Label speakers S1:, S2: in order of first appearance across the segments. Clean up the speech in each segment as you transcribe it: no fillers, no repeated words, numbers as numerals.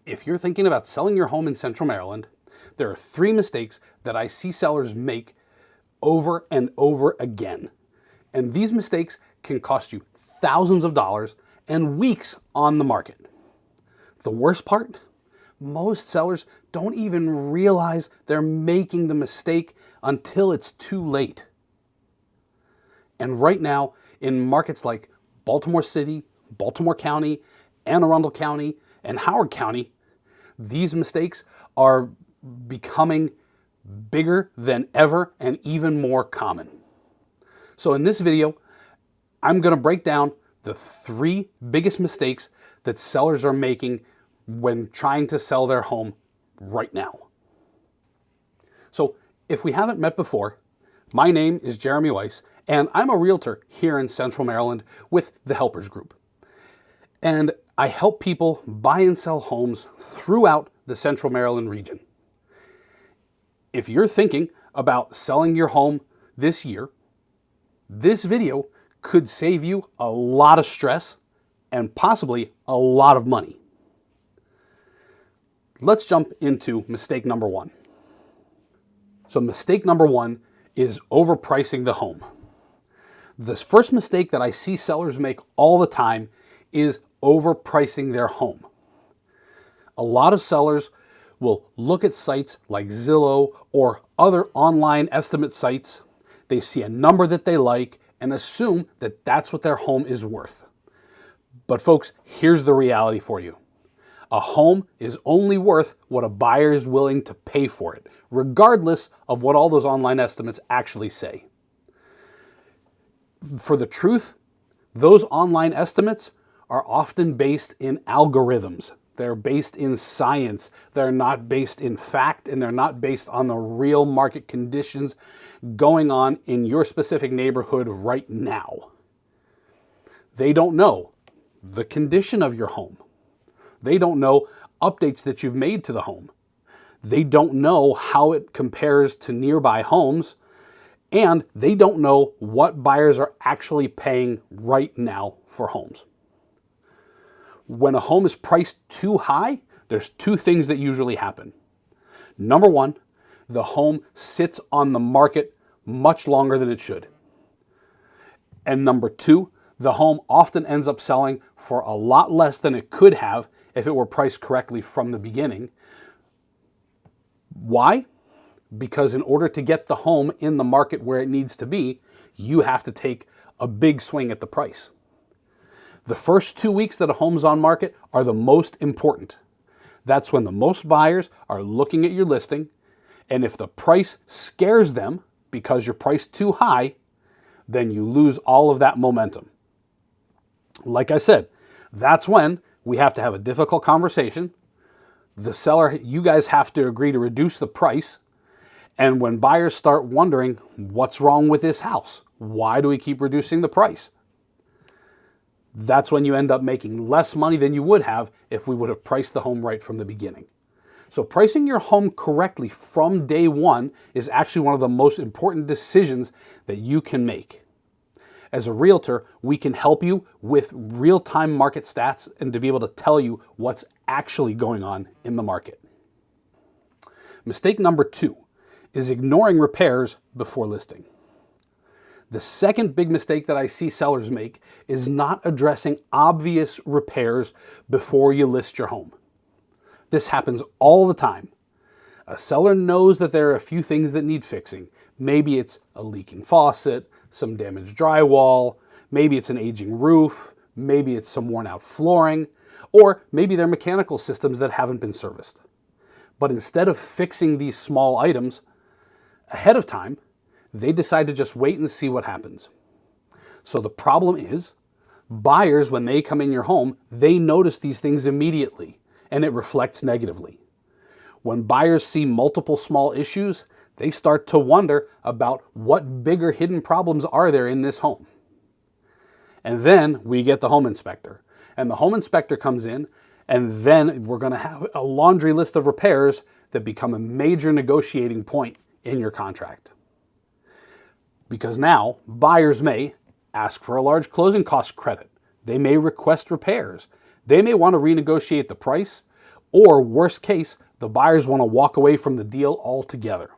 S1: If you're thinking about selling your home in Central Maryland, there are 3 mistakes that I see sellers make over and over again. And these mistakes can cost you thousands of dollars and weeks on the market. The worst part? Most sellers don't even realize they're making the mistake until it's too late. And right now, in markets like Baltimore City, Baltimore County, Anne Arundel County, and Howard County, these mistakes are becoming bigger than ever and even more common. So in this video, I'm going to break down the 3 biggest mistakes that sellers are making when trying to sell their home right now. So if we haven't met before, my name is Jeremy Weiss, and I'm a realtor here in Central Maryland with the Helpers Group. And I help people buy and sell homes throughout the Central Maryland region. If you're thinking about selling your home this year, this video could save you a lot of stress and possibly a lot of money. Let's jump into mistake number 1. So mistake number 1 is overpricing the home. This first mistake that I see sellers make all the time is overpricing their home. A lot of sellers will look at sites like Zillow or other online estimate sites. They see a number that they like and assume that that's what their home is worth. But folks, here's the reality for you. A home is only worth what a buyer is willing to pay for it, regardless of what all those online estimates actually say. For the truth, those online estimates are often based in algorithms. They're based in science. They're not based in fact, and they're not based on the real market conditions going on in your specific neighborhood right now. They don't know the condition of your home. They don't know updates that you've made to the home. They don't know how it compares to nearby homes, and they don't know what buyers are actually paying right now for homes. When a home is priced too high, there's 2 things that usually happen. Number 1, the home sits on the market much longer than it should. And number 2, the home often ends up selling for a lot less than it could have if it were priced correctly from the beginning. Why? Because in order to get the home in the market where it needs to be, you have to take a big swing at the price. The first 2 weeks that a home's on market are the most important. That's when the most buyers are looking at your listing, and if the price scares them because you're priced too high, then you lose all of that momentum. Like I said, that's when we have to have a difficult conversation. The seller, you guys have to agree to reduce the price. And when buyers start wondering, what's wrong with this house? Why do we keep reducing the price? That's when you end up making less money than you would have if we would have priced the home right from the beginning. So pricing your home correctly from day 1 is actually one of the most important decisions that you can make. As a realtor, we can help you with real-time market stats and to be able to tell you what's actually going on in the market. Mistake number 2 is ignoring repairs before listing. The second big mistake that I see sellers make is not addressing obvious repairs before you list your home. This happens all the time. A seller knows that there are a few things that need fixing. Maybe it's a leaking faucet, some damaged drywall, maybe it's an aging roof, maybe it's some worn out flooring, or maybe they're mechanical systems that haven't been serviced. But instead of fixing these small items ahead of time, they decide to just wait and see what happens. So the problem is, buyers, when they come in your home, they notice these things immediately, and it reflects negatively. When buyers see multiple small issues, they start to wonder about what bigger hidden problems are there in this home. And then we get the home inspector. And the home inspector comes in, and then we're going to have a laundry list of repairs that become a major negotiating point in your contract. Because now buyers may ask for a large closing cost credit. They may request repairs. They may want to renegotiate the price, Or worst case, the buyers want to walk away from the deal altogether.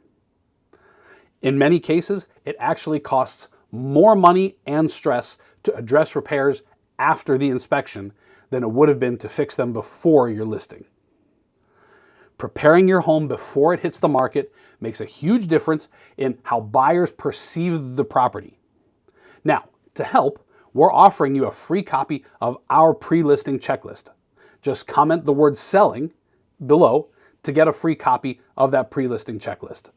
S1: In many cases, it actually costs more money and stress to address repairs after the inspection than it would have been to fix them before your listing. Preparing your home before it hits the market makes a huge difference in how buyers perceive the property. Now, to help, we're offering you a free copy of our pre-listing checklist. Just comment the word selling below to get a free copy of that pre-listing checklist.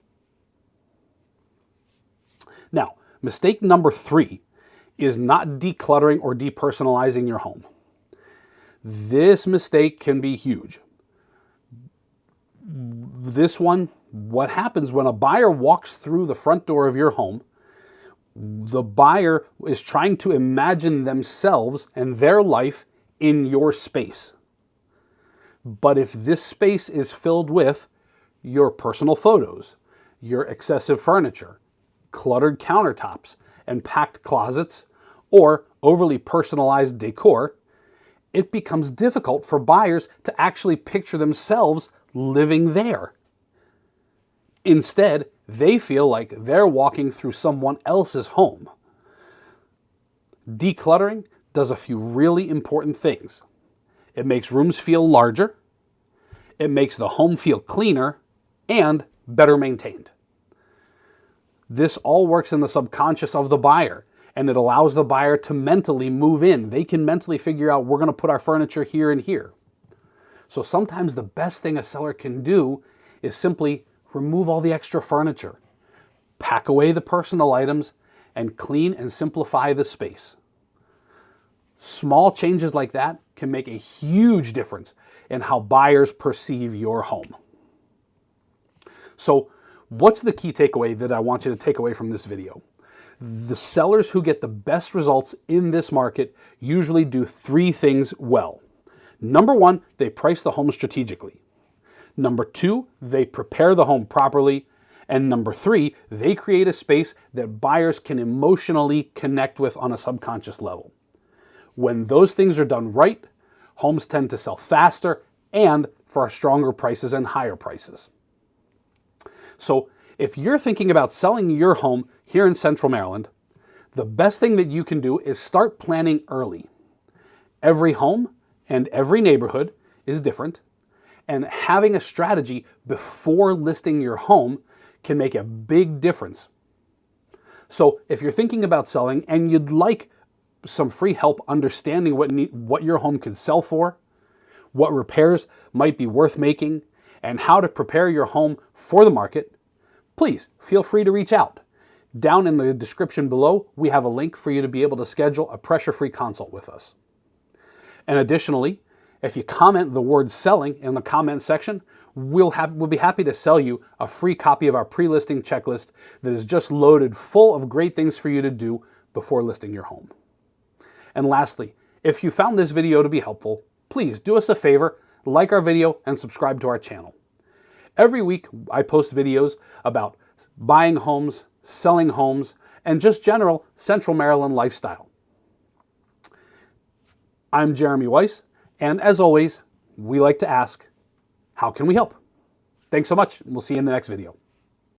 S1: Now, mistake number 3 is not decluttering or depersonalizing your home. This mistake can be huge. This one, what happens when a buyer walks through the front door of your home, the buyer is trying to imagine themselves and their life in your space. But if this space is filled with your personal photos, your excessive furniture, cluttered countertops, and packed closets, or overly personalized decor, it becomes difficult for buyers to actually picture themselves living there. Instead, they feel like they're walking through someone else's home. Decluttering does a few really important things. It makes rooms feel larger, it makes the home feel cleaner, and better maintained. This all works in the subconscious of the buyer, and it allows the buyer to mentally move in. They can mentally figure out, we're going to put our furniture here and here. So sometimes the best thing a seller can do is simply remove all the extra furniture, pack away the personal items, and clean and simplify the space. Small changes like that can make a huge difference in how buyers perceive your home. So, what's the key takeaway that I want you to take away from this video? The sellers who get the best results in this market usually do 3 things well. Number 1, they price the home strategically. Number 2, they prepare the home properly. And number 3, they create a space that buyers can emotionally connect with on a subconscious level. When those things are done right, homes tend to sell faster and for stronger prices and higher prices. So if you're thinking about selling your home here in Central Maryland, the best thing that you can do is start planning early. Every home and every neighborhood is different, and having a strategy before listing your home can make a big difference. So if you're thinking about selling and you'd like some free help understanding what your home could sell for, what repairs might be worth making, and how to prepare your home for the market, please feel free to reach out. Down in the description below, we have a link for you to be able to schedule a pressure-free consult with us. And additionally, if you comment the word selling in the comment section, we'll be happy to sell you a free copy of our pre-listing checklist that is just loaded full of great things for you to do before listing your home. And lastly, if you found this video to be helpful, please do us a favor, like our video and subscribe to our channel. Every week, I post videos about buying homes, selling homes, and just general Central Maryland lifestyle. I'm Jeremy Weiss, and as always, we like to ask, how can we help? Thanks so much, and we'll see you in the next video.